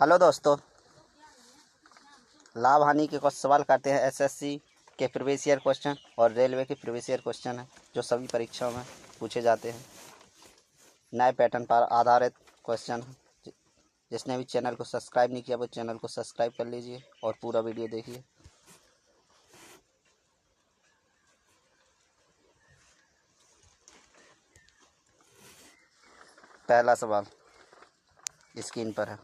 Hello दोस्तों, लाभ हानि के कुछ सवाल करते हैं। एसएससी के प्रीवियस ईयर क्वेश्चन और रेलवे के प्रीवियस ईयर क्वेश्चन है जो सभी परीक्षाओं में पूछे जाते हैं। नए पैटर्न पर आधारित क्वेश्चन है। जिसने भी चैनल को सब्सक्राइब नहीं किया वो चैनल को सब्सक्राइब कर लीजिए और पूरा वीडियो देखिए। पहला सवाल स्क्रीन पर है।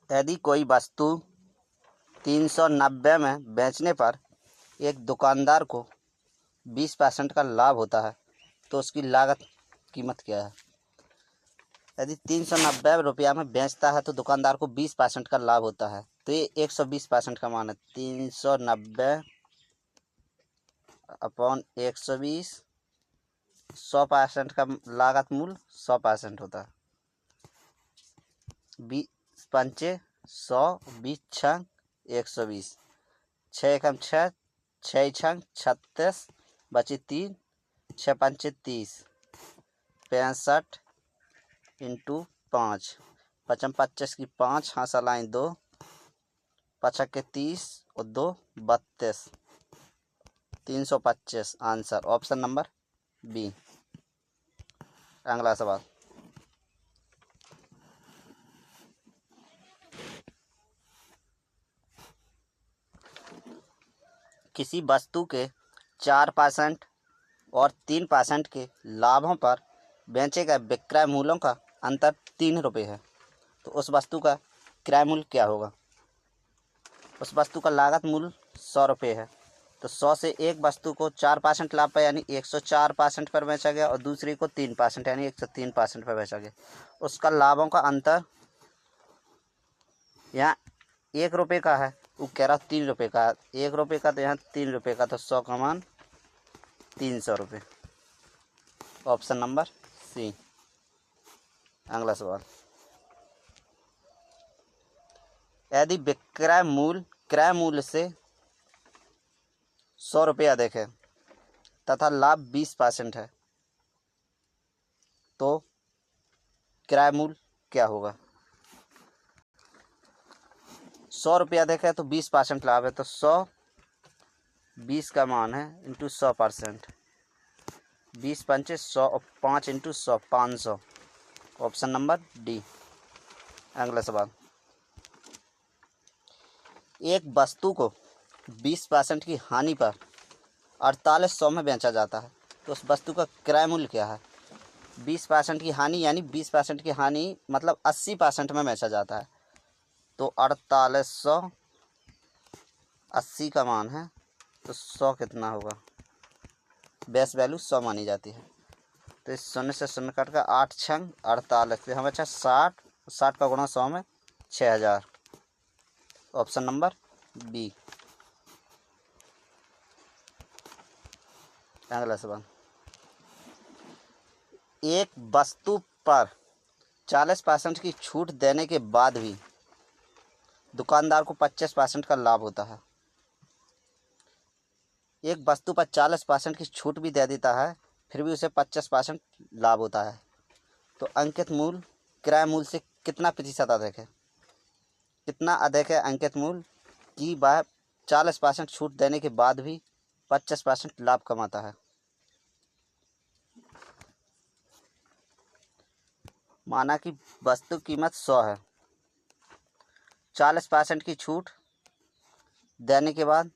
यदि कोई वस्तु 390 में बेचने पर एक दुकानदार को 20% का लाभ होता है तो उसकी लागत कीमत क्या है। यदि 390 रुपया में बेचता है तो दुकानदार को 20% का लाभ होता है, तो ये 120% का मान है। 390 अपॉन 120, 100% का लागत मूल्य 100% होता है। 20 पंचे 100, 20 छंग 120, 6 एकम 6, 6 छंग 36, बचे 3, 6 पंचे 30, 65 इंटू 5, 55 25 की 5, हाँसा लाइन 2, 5 के 30 और 2 32, 325। Answer option number B. अगला सवाल। किसी वस्तु के 4% और 3% के लाभों पर बेचे गए विक्रय मूल्यों का अंतर 3 रुपये है, तो उस वस्तु का क्रय मूल्य क्या होगा। उस वस्तु का लागत मूल्य 100 रुपये है, तो 100 से एक वस्तु को 4% लाभ पर यानी 104% पर बेचा गया और दूसरी को 3% यानी 103% पर बेचा गया। उसका लाभों का अंतर यहाँ 1 रुपये का है, वो कह रहा 3 रुपये का। 1 रुपये का तो यहाँ 3 रुपये का, तो 100 का मान 300 रुपये। Option number C. अगला सवाल। यदि विक्रय मूल्य क्रय मूल्य से 100 रुपये अधिक है तथा लाभ 20% है तो क्रय मूल्य क्या होगा। 100 रुपये अधिक है तो 20% लाभ है, तो 100 20 का मान है इंटू 100%, 20 पंचे 100 और 5 इंटू 100 500। Option number D. अगला सवाल। एक वस्तु को 20% की हानि पर 4800 में बेचा जाता है, तो उस वस्तु का क्रय मूल्य क्या है। 20% की हानि यानी 20% की हानि मतलब 80% में बेचा जाता है, तो 4800 80 का मान है, तो 100 कितना होगा। बेस वैल्यू 100 मानी जाती है, तो इस 0 से 0 कट का 8 छंग 48 फिर हम अच्छा 60, 60 का गुणा 100 में 6000। Option number B. अगला सवाल। एक वस्तु पर 40% की छूट देने के बाद भी दुकानदार को 25% का लाभ होता है। एक वस्तु पर 40% की छूट भी दे देता है फिर भी उसे 25% लाभ होता है, तो अंकित मूल्य क्रय मूल्य से कितना प्रतिशत अधिक है। कितना अधिक है अंकित मूल्य कि वह 40% छूट देने के बाद भी 25% लाभ कमाता है। माना कि वस्तु कीमत 100 है, 40% की छूट देने के बाद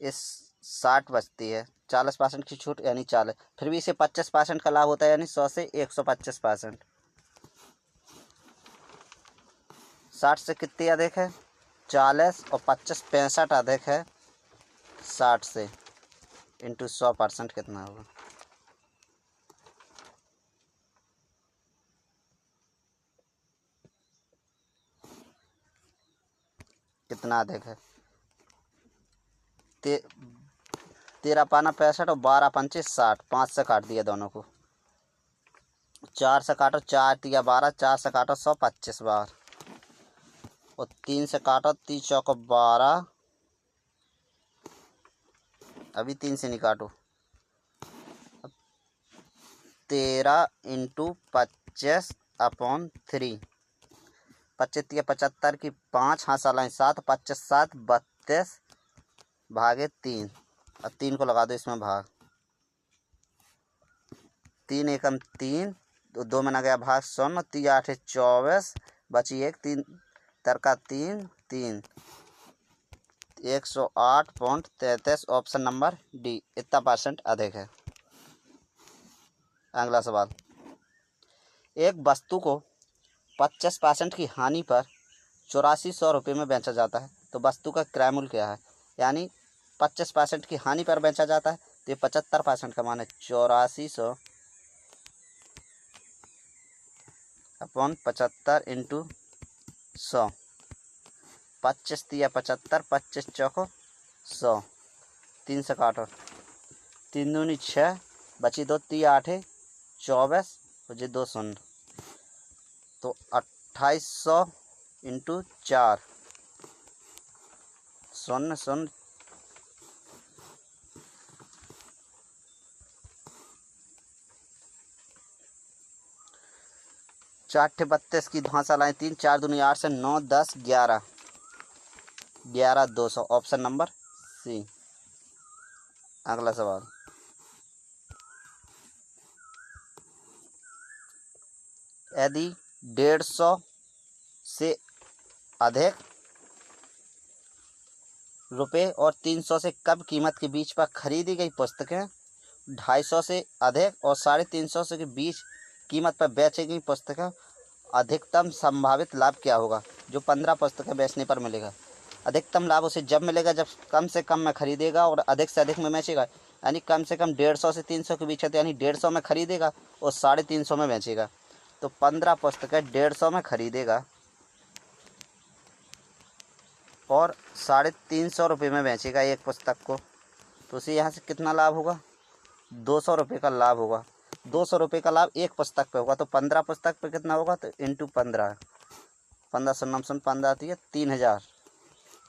इस 60 बचती है। 40% की छूट यानी 40, फिर भी इसे 25% का लाभ होता है यानी 100 से 125%। 60 से कितनी अधिक है 40 और 25 65 अधिक है 60 से, इंटू 100% कितना होगा। कितना अधिक है 13 पाना 65 और 12 पंचे 60, 5 से काट दिया दोनों को, 4 से काटो 4 दिया 12, 4 से काटो 100 25 बार और 3 से काटो 30 चौक 12, अभी 3 से नहीं काटो 13 इंटू 25/3। 25 या 75 की 5 हाँ सालाएँ 7, 25 7 32 भागे 3 और 3 को लगा दो इसमें भाग। 3 एकम 3, तो 2 में ना गया भाग 0, 3 8 24 बची 1, 3 तरका 3 3 108.33। ऑप्शन नंबर डी इतना % अधिक है। अगला सवाल, एक वस्तु को 50% की हानि पर 8400 रुपये में बेचा जाता है, तो वस्तु का क्रय मूल्य क्या है? यानी 50% की हानि पर बेचा जाता है, तो ये 75% का मान है 8400 अपॉन 75 इंटू 100। 25 या 75, 25 चौको 100, 3 से काटो, 3 दूनी 6 बची 2, 3 8 24 और जी 2 0, तो 2800 इंटू 4 0 0 4 32 की धांसा लाएँ 3, 4 दूनी 8 से 9 10 11 200। Option number C. अगला सवाल, यदि 150 से अधिक रुपये और 300 से कम कीमत के बीच पर खरीदी गई पुस्तकें 250 से अधिक और 350 से के बीच कीमत पर बेची गई पुस्तकें, अधिकतम संभावित लाभ क्या होगा जो 15 पुस्तकें बेचने पर मिलेगा? अधिकतम लाभ उसे जब मिलेगा जब कम से कम में खरीदेगा और अधिक से अधिक में बेचेगा। यानी कम से कम 150 से 300 के बीच है, तो यानी 150 में खरीदेगा और 350 में बेचेगा। तो 15 पुस्तकें 150 में खरीदेगा और 350 रुपये में बेचेगा एक पुस्तक को, तो उसे यहाँ से कितना लाभ होगा? 200 रुपये का लाभ होगा। 200 रुपये का लाभ एक पुस्तक पे होगा, तो 15 पुस्तक पे कितना होगा? तो इंटू 15, 15 सौ 9 सौ 15 आती है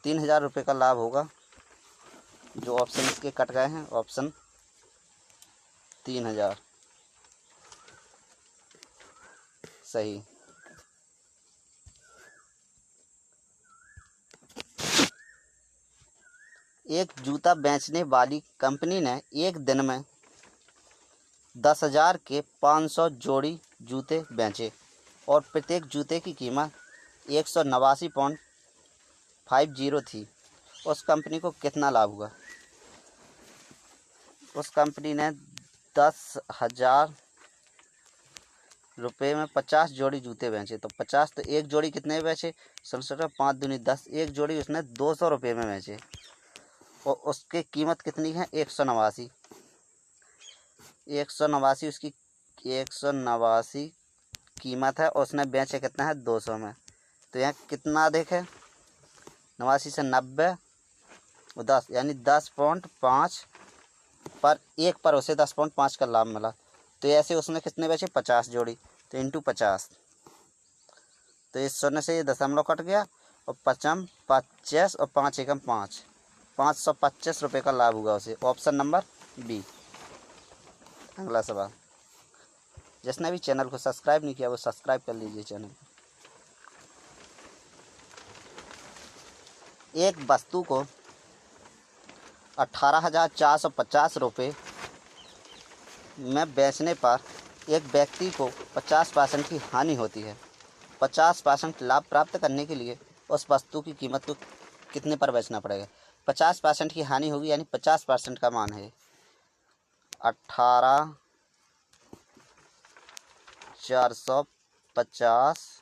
3000 रुपये का लाभ होगा। जो ऑप्शन इसके कट गए हैं, ऑप्शन 3000 सही। एक जूता बेचने वाली कंपनी ने एक दिन में 10,000 के 500 जोड़ी जूते बेचे और प्रत्येक जूते की कीमत 189.50 थी। उस कंपनी को कितना लाभ हुआ? उस कंपनी ने 10,000 रुपये में 50 जोड़ी जूते बेचे, तो 50 तो एक जोड़ी कितने में बेचे? 5 दूनी 10, एक जोड़ी उसने 200 रुपये में बेचे और उसकी कीमत कितनी है? 189। 189 उसकी 189 कीमत है और उसने बेचे कितना है? 200 में। तो यहाँ कितना अधिक है? 89 से 90 और 10, यानी 10.5 पर एक पर उसे 10.5 का लाभ मिला। तो ऐसे उसने कितने बेचे? 50 जोड़ी, तो इंटू 50, तो इस 0 से ये दशमलव कट गया और 55 25 और 5 एकम 5, 525 रुपये का लाभ हुआ उसे। Option number B. अगला सवाल, जिसने भी चैनल को सब्सक्राइब नहीं किया वो सब्सक्राइब कर लीजिए चैनल। एक वस्तु को 18,450 रुपये में बेचने पर एक व्यक्ति को 50% की हानि होती है। 50% लाभ प्राप्त करने के लिए उस वस्तु की कीमत को कितने पर बेचना पड़ेगा? 50% की हानि होगी, यानी 50% का मान है 18,450,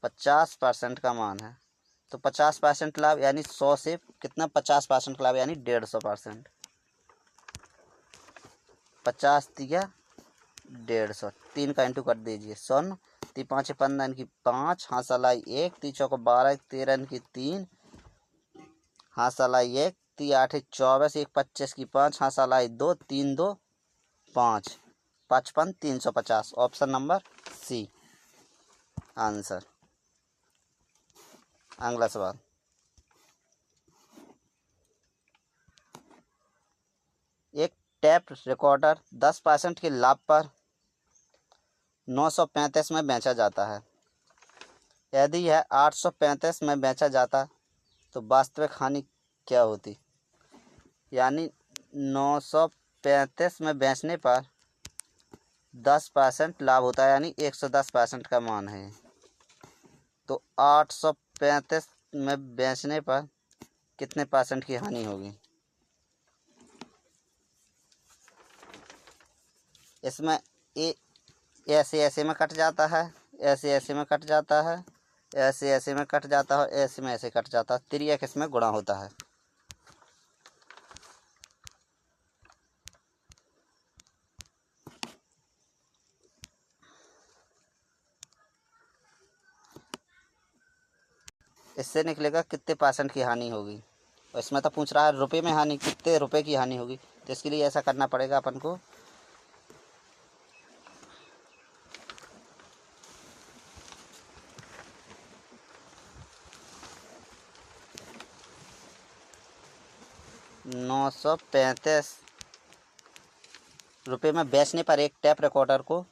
50% का मान है, तो 50% लाभ यानी 100 से कितना? 50% लाभ यानी 150%। 50 दिया 150, 3 का इंटू कर दीजिए। 100 ती 5 15 की 5, हाँ सलाई 1, ती चौको 12, 13 की 3, हाँ सलाई 1, ती 8 24, 1 25 की 5, हाँ सलाई 2, 3 2 5, 55 350। Option number C answer. अगला सवाल, एक टेप रिकॉर्डर 10% के लाभ पर 935 में बेचा जाता है। यदि यह 835 में बेचा जाता तो वास्तविक हानि क्या होती? यानी 935 में बेचने पर 10% लाभ होता है, यानी 110% का मान है। तो 835 में बेचने पर कितने % की हानि होगी? इसमें ऐसे में कट जाता है, ऐसे में कट जाता है, ऐसे में कट जाता है, ऐसे में ऐसे कट जाता है, तिर्यक इसमें गुणा होता है। इससे निकलेगा कितने % की हानि होगी। और इसमें तो पूछ रहा है रुपए में हानि, कितने रुपए की हानि होगी। तो इसके लिए ऐसा करना पड़ेगा अपन को, ₹935 में बेचने पर एक टेप रिकॉर्डर को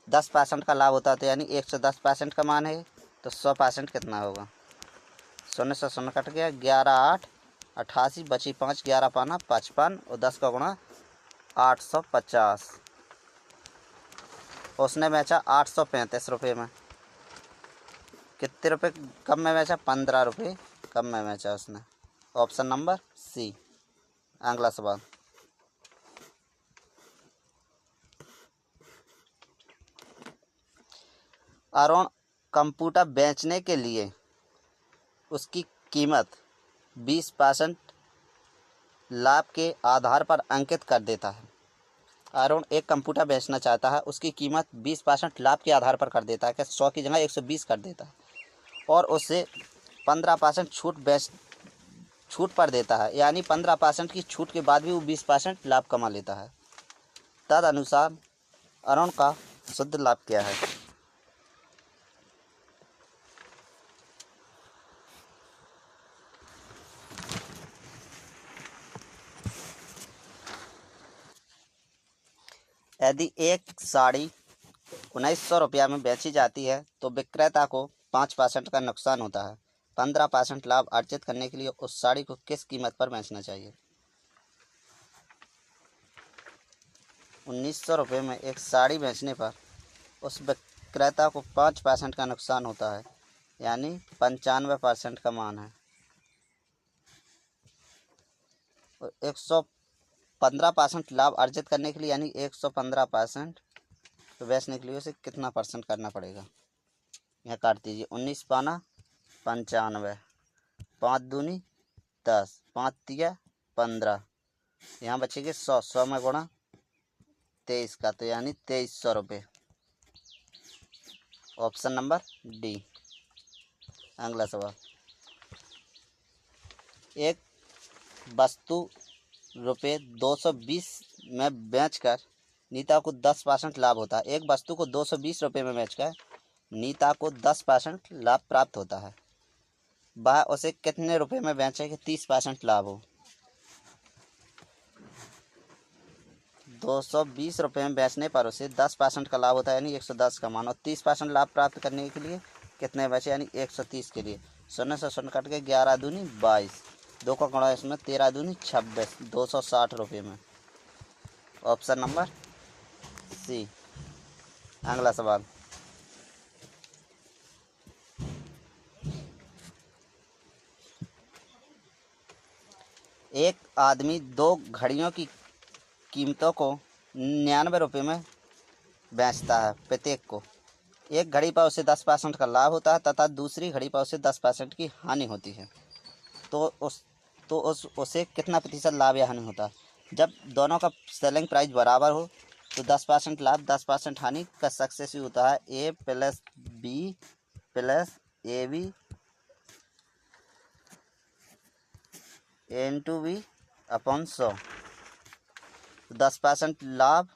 10% का लाभ होता है, तो यानी 110% का मान है। तो 100% कितना होगा? 0 से 0 कट गया, 11 8 88, बची 5, 11 पाना 55 और 10 का गुणा 850। उसने बेचा 835 रुपये में। कितने रुपए कम में बेचा? 15 रुपये कम में बेचा उसने। Option number C. अगला सवाल, अरुण कंप्यूटर बेचने के लिए उसकी कीमत 20% लाभ के आधार पर अंकित कर देता है। अरुण एक कंप्यूटर बेचना चाहता है, उसकी कीमत 20% लाभ के आधार पर कर देता है, कि 100 की जगह 120 कर देता है, और उससे 15% छूट पर देता है, यानी 15% की छूट के बाद भी वो 20% लाभ कमा लेता है। तदनुसार अरुण का शुद्ध लाभ क्या है? यदि एक साड़ी 1900 रुपया में बेची जाती है तो विक्रेता को 5% का नुकसान होता है। 15% लाभ अर्जित करने के लिए उस साड़ी को किस कीमत पर बेचना चाहिए? 1900 रुपये में एक साड़ी बेचने पर उस विक्रेता को 5% का नुकसान होता है, यानी 95% का मान है। और 115% लाभ अर्जित करने के लिए, यानी 115% तो बेचने के लिए उसे कितना % करना पड़ेगा? यहाँ काट दीजिए, 19 पाना 95, 5 दूनी 10, 5 तिया 15, यहाँ बचेगी 100, 100 में गुणा 23 का, तो यानी 2300 रुपये। Option number D. अगला सवाल, एक वस्तु ₹220 में बेचकर नीता को 10% लाभ होता है। एक वस्तु को 220 रुपये में बेचकर नीता को 10% लाभ प्राप्त होता है। वह उसे कितने रुपए में बेचे कि 30% लाभ हो? 220 रुपये में बेचने पर उसे 10% का लाभ होता है, यानी 110 का मान, और 30% लाभ प्राप्त करने के लिए कितने बचे, यानी 130 के लिए 0 से 0 कट के 11 दूनी 22, 2 का गुणा इसमें 13 दूनी 26, 260 रुपये में। Option number C. अगला सवाल, एक आदमी 2 घड़ियों की कीमतों को 99 रुपये में बेचता है। प्रत्येक को एक घड़ी पर उसे 10% का लाभ होता है तथा दूसरी घड़ी पर उसे 10% की हानि होती है। तो उसे कितना प्रतिशत लाभ या हानि होता है? जब दोनों का सेलिंग प्राइस बराबर हो तो 10% लाभ 10% हानि का सक्सेसिव होता है A plus B plus A B into B upon 100। 10% लाभ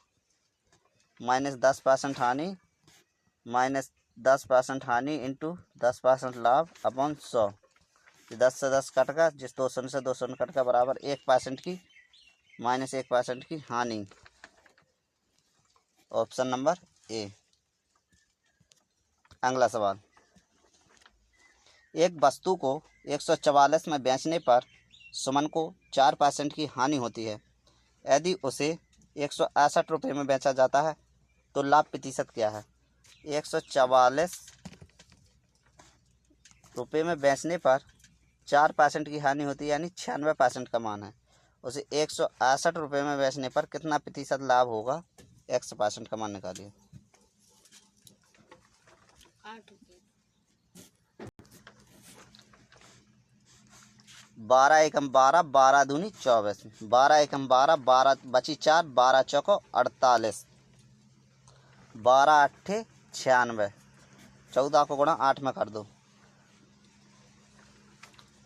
माइनस 10% हानि माइनस 10% हानि इंटू 10% लाभ अपॉन 100। 10 से 10 कट का, जिस 200 से 200 कट का बराबर 1% की -1% की हानि। Option number A. अगला सवाल, एक वस्तु को 144 में बेचने पर सुमन को 4% की हानि होती है। यदि उसे 168 रुपये में बेचा जाता है तो लाभ प्रतिशत क्या है? 144 रुपये में बेचने पर 4% की हानि होती है, यानी 96% का मान है। उसे 168 रुपये में बेचने पर कितना प्रतिशत लाभ होगा? 100% का मान निकालिए। 8 रुपये। 12 एकम 12, 12 दूनी 24, 12 एकम 12, 12 बची 4, 12 चौको 48, 12 अट्ठे 96, 14 को गुणा 8 में कर दो,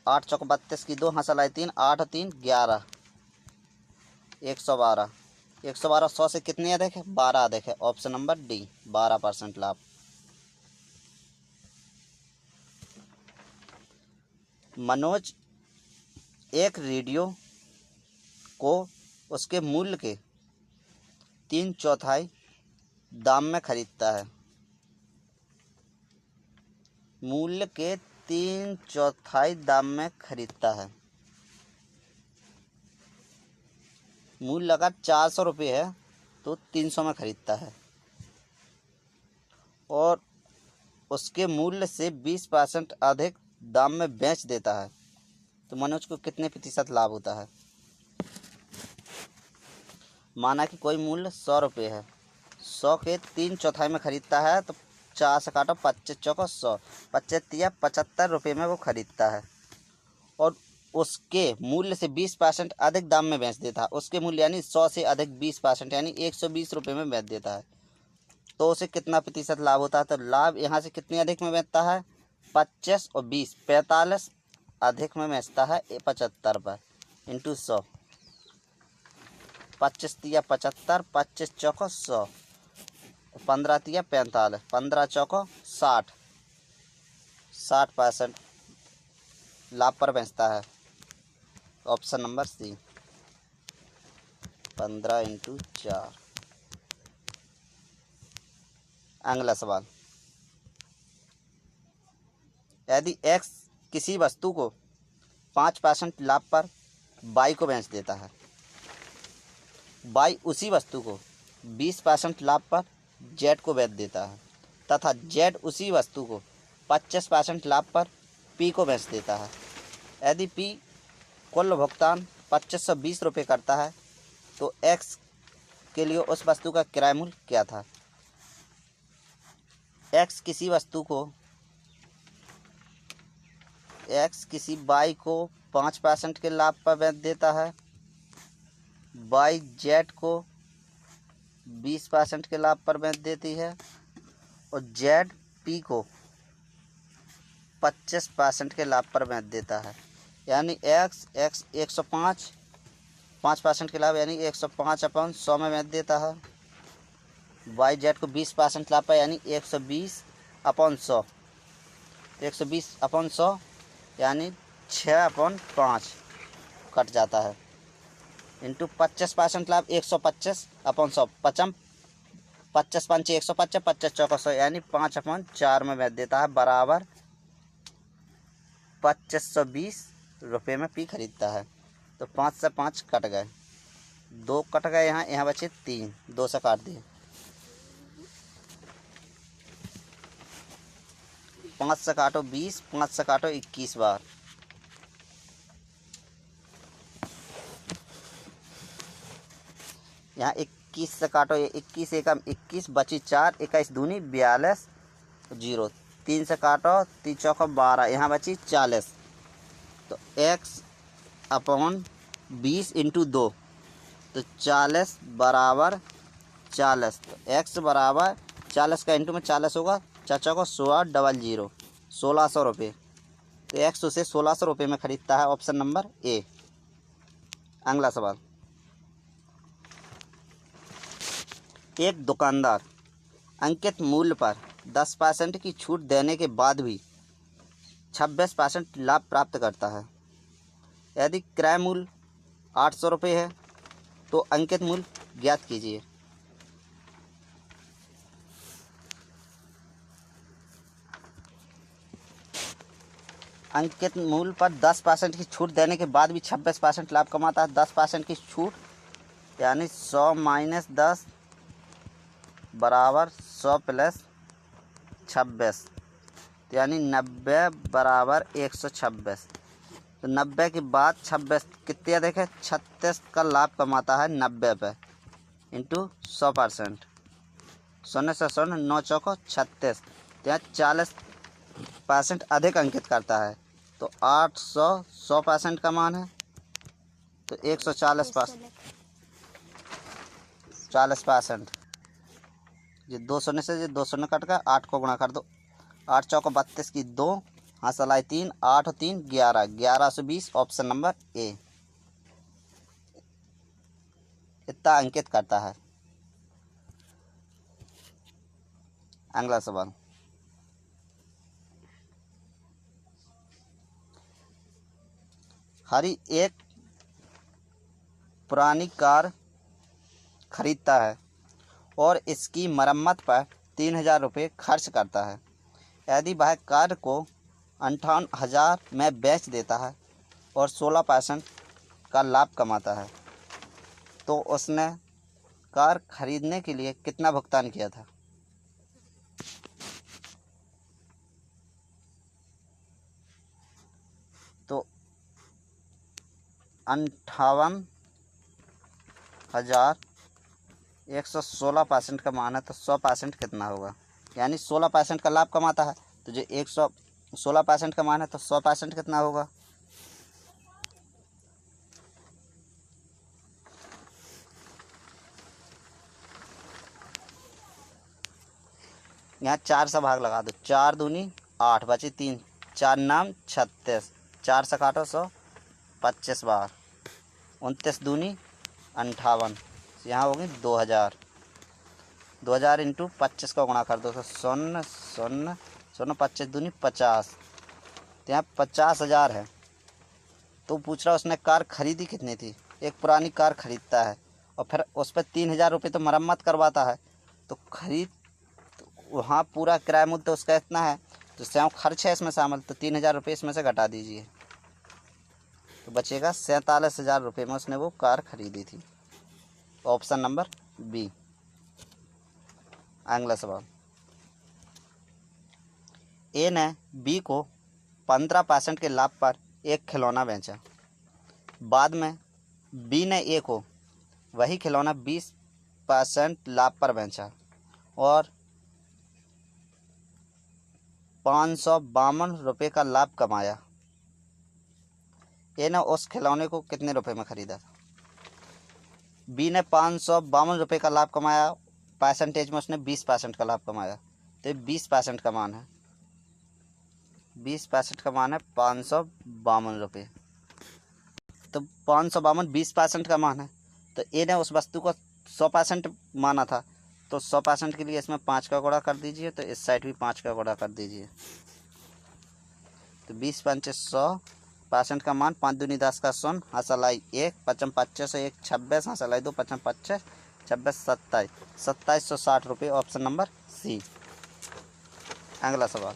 8 चौको 32 की 2 हंसलाई 3, 8 3 11, 112, 112 100 से कितनी अधिक है? 12 अधिक है। ऑप्शन नंबर डी, 12% लाभ। मनोज एक रेडियो को उसके मूल्य के 3/4 दाम में खरीदता है। मूल्य के 3/4 दाम में खरीदता है। मूल्य अगर 400 रुपये है तो 300 में खरीदता है और उसके मूल्य से 20% अधिक दाम में बेच देता है तो मनोज को कितने प्रतिशत लाभ होता है? माना कि कोई मूल्य 100 रुपये है, 100 के 3/4 में खरीदता है तो 4 से काटो, 25 चौको 100, 25 या 75 रुपये में वो खरीदता है और उसके मूल्य से 20% अधिक दाम में बेच देता है। उसके मूल्य यानी 100 से अधिक 20% यानी 120 रुपये में बेच देता है तो उसे कितना प्रतिशत लाभ होता है? तो लाभ यहाँ से कितनी अधिक में बेचता है? 25 और 20, 45 अधिक में बेचता है 75 पर इंटू 100, 25 तिया 75, 25 चौको 100, 15 तिया 45, 15 चौको 60, 60% लाभ पर बेचता है। Option number C, 15 into 4। अगला सवाल, यदि एक्स किसी वस्तु को 5% लाभ पर वाई को बेच देता है, वाई उसी वस्तु को 20% लाभ पर जेड को बेच देता है तथा जेड उसी वस्तु को 25% लाभ पर पी को बेच देता है। यदि पी कुल भुगतान 2520 रुपये करता है तो एक्स के लिए उस वस्तु का किराया मूल्य क्या था? एक्स किसी वाई को 5% के लाभ पर बेच देता है, वाई जेड को 20% के लाभ पर बेच देती है और जेड पी को 25% के लाभ पर बेच देता है। यानी एक्स 105 5% के लाभ यानी 105/100 में बेच देता है। वाई जेड को 20% लाभ पर यानी 120/100, तो 120/100 यानी 6/5 कट जाता है इंटू 25% लाभ 125/100, 25 पंचे 125, 25 चौको 100 यानी 5/4 में बेच देता है बराबर 2520 रुपये में पी खरीदता है। तो 5 से 5 कट गए, 2 कट गए, यहाँ बचे 3, 2 से काट दिए, 5 से काटो 20, 5 से काटो 21 बार, यहाँ 21 से काटो, 21 एकम 21 बची 4, 21 दूनी 42, 0, 3 से काटो 3 चौको 12, यहाँ बची 40, तो x/20 इंटू 2 तो 40 बराबर 40, तो x बराबर 40 का इंटू में 40 होगा, 4 चौको 16, 00, 1600 रुपये, तो एक्स उसे 1600 रुपये में खरीदता है। Option number A. अगला सवाल, एक दुकानदार अंकित मूल्य पर 10% की छूट देने के बाद भी 26% लाभ प्राप्त करता है। यदि क्रय मूल्य 800 रुपये है तो अंकित मूल्य ज्ञात कीजिए। अंकित मूल्य पर 10% की छूट देने के बाद भी 26% लाभ कमाता है। 10% की छूट यानी 100 माइनस 10 बराबर 100 प्लस 26, यानी 90 बराबर 126। तो 90 के बाद 26 कितने देखें 36 का लाभ कमाता है 90 पे इंटू 100%। 0 से 0 9 चौको 36, तो यहाँ 40% अधिक अंकित करता है। तो 800 100% का मान है तो 40%। ये 2 शून्य से ये 2 शून्य कट कर 8 को गुणा कर दो। 8 चौको 32 की 2, हासिल 3, 8 और 3 11, 1120 ऑप्शन नंबर ए इतना अंकित करता है। अगला सवाल, हरी एक पुरानी कार खरीदता है और इसकी मरम्मत पर 3000 रुपये खर्च करता है। यदि वह कार को 58,000 में बेच देता है और 16% का लाभ कमाता है तो उसने कार खरीदने के लिए कितना भुगतान किया था? तो 58,000 116% का मान है तो 100% कितना होगा? यानी 16% का लाभ कमाता है तो जो 116% का मान है तो 100% कितना होगा? यहाँ 4 से भाग लगा दो, 4 दूनी 8 बचे 3, 4 नाम 36, 4 से काटो 100, 25 बार 29 दूनी 58, यहाँ होगी 2000। 2000 इंटू 25 का गुणा कर दो तो 0 0 0 25 दूनी 50, तो यहाँ 50,000 है। तो पूछ रहा उसने कार खरीदी कितनी थी? एक पुरानी कार खरीदता है और फिर उस पर 3000 रुपये तो मरम्मत करवाता है। तो खरीद वहाँ पूरा किराया मूल्य तो उसका इतना है, तो स्वयं खर्च है इसमें शामिल, तो 3000 रुपये इसमें से घटा दीजिए तो बचेगा 47,000 रुपये में उसने वो कार खरीदी थी। Option number B. अगला सवाल, ए ने बी को 15% के लाभ पर एक खिलौना बेचा। बाद में बी ने ए को वही खिलौना 20% लाभ पर बेचा और 552 रुपये का लाभ कमाया। ए ने उस खिलौने को कितने रुपए में खरीदा था? बी ने 552 रुपये का लाभ कमाया, परसेंटेज में उसने 20% का लाभ कमाया, तो ये 20% का मान है। 20% का मान है 552 रुपये। तो 552 20% का मान है, तो ए ने उस वस्तु को 100% माना था, तो 100% के लिए इसमें 5 का गुणा कर दीजिए, तो इस साइड भी 5 का गुणा कर दीजिए। तो 20 पंचे 100% का मान 5 दूनी 10 का 100, हंसलाई 1, 55 25 1 26, हंसलाई 2, 55 25 26 27, 2760 रुपये ऑप्शन नंबर सी। अगला सवाल,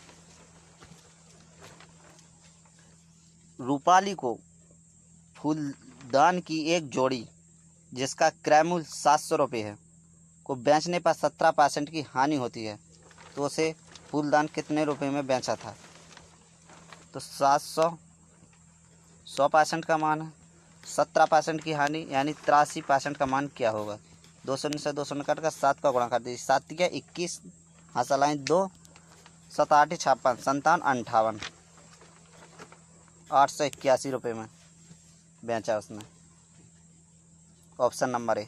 रूपाली को फूलदान की एक जोड़ी जिसका क्रय मूल्य 700 रुपये है को बेचने पर 17% की हानि होती है तो उसे फूलदान कितने रुपए में बेचा था? तो 700 100% का मान है, 17% की हानि यानी 83% का मान क्या होगा? 200 से 200 कट कर 7 का गुणा कर दीजिए, 7 क्या 21, हंसलाइन 2, 7 8 56, 57 58, 881 रुपये में बेचा उसने। Option number A.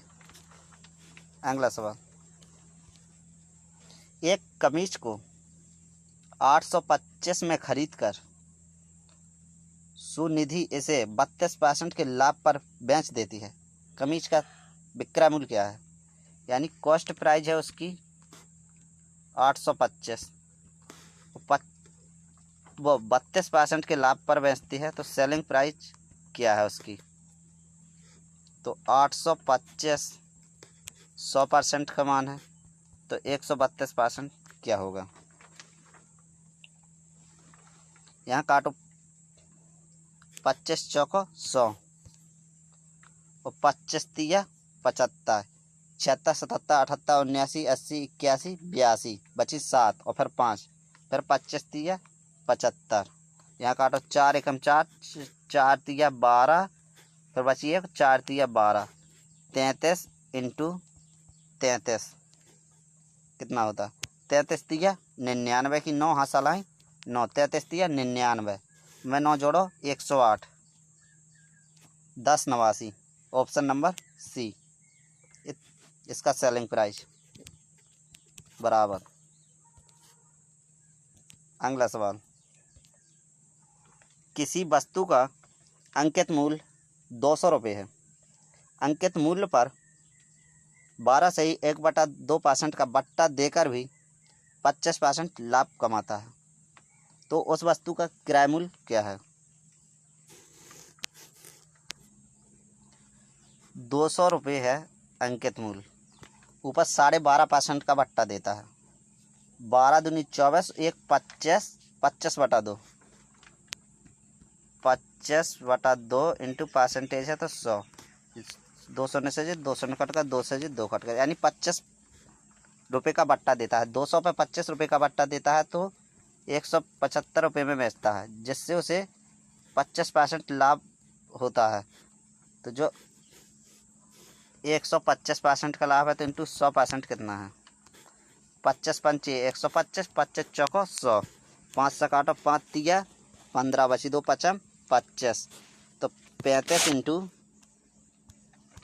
अगला सवाल, एक कमीज को 825 में खरीद कर सुनिधि इसे 32% के लाभ पर बेच देती है। कमीज का विक्रय मूल्य क्या है? यानी कॉस्ट प्राइस है उसकी 825, वो 32% के लाभ पर बेचती है तो सेलिंग प्राइस क्या है उसकी? तो 825 100% का मान है, तो 132% क्या होगा। यहाँ काटो, 25 चौको 100 और 25 तिया 75, 76 77 78 79 80 81 82, बची 7 और फिर 5, फिर 25 तिया 75। यहाँ काटो, 4 एकम 4, 4 तिया 12, फिर बची 1, 4 तिया 12, 33 इंटू 33 कितना होता, 33 तिया 99 की 9 हाथ लाएँ 9, 33 तिया 99 में 9 जोड़ो 108, 10 89, ऑप्शन नंबर सी इसका सेलिंग प्राइस बराबर। अगला सवाल, किसी वस्तु का अंकित मूल्य 200 रुपये है। अंकित मूल्य पर 12 से ही 1/2% का बट्टा देकर भी 25% लाभ कमाता है, तो उस वस्तु का क्रय मूल्य क्या है। 200 रुपये है अंकित मूल्य, ऊपर 12.5% का बट्टा देता है। 12 दूनी 24, 1 25, 25/2, 25/2 इंटू परसेंटेज है तो 100, 200 ने से 200 ने कट कर, 2 से 2 कट कर, यानी 25 रुपये का बट्टा देता है। 200 पे 25 रुपये का बट्टा देता है तो 175 रुपये में बेचता है, जिससे उसे 25% लाभ होता है। तो जो 125% का लाभ है तो इंटू 100% कितना है, 25 पंचे 125, 25 चौको 100, 5 से काटो, 5 तिया 15, बची 2 पचम 25, तो 35 इंटू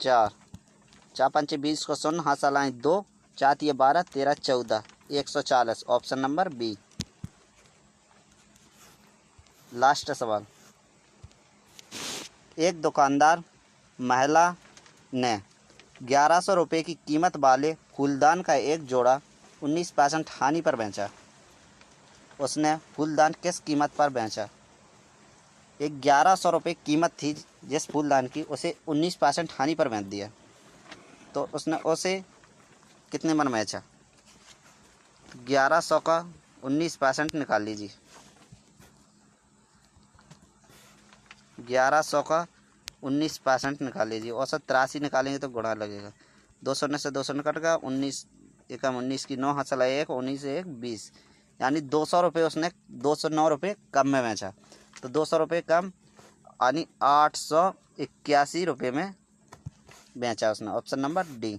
4, 4 पंचे 20 को 0 हाथ लाएँ 2, 4 तिया 12, 13 14, 140, ऑप्शन नंबर बी। लास्ट सवाल, एक दुकानदार महिला ने 1100 रुपये की कीमत वाले फूलदान का एक जोड़ा 19% हानि पर बेचा। उसने फूलदान किस कीमत पर बेचा। 1100 रुपये कीमत थी जिस फूलदान की, उसे 19% हानि पर बेच दिया, तो उसने उसे कितने में बेचा। 1100 का 19% निकाल लीजिए, 1100 का 19% निकाल लीजिए, औसत 83 निकालेंगे तो गुणा लगेगा। 200 से 200 कट गया, 19 एकम 19 की 9 हाथ चला 1, 19 1 20, यानी 200 रुपये उसने 209 रुपये कम में बेचा। तो 200 रुपये कम यानी 881 रुपये में बेचा उसने, ऑप्शन नंबर डी।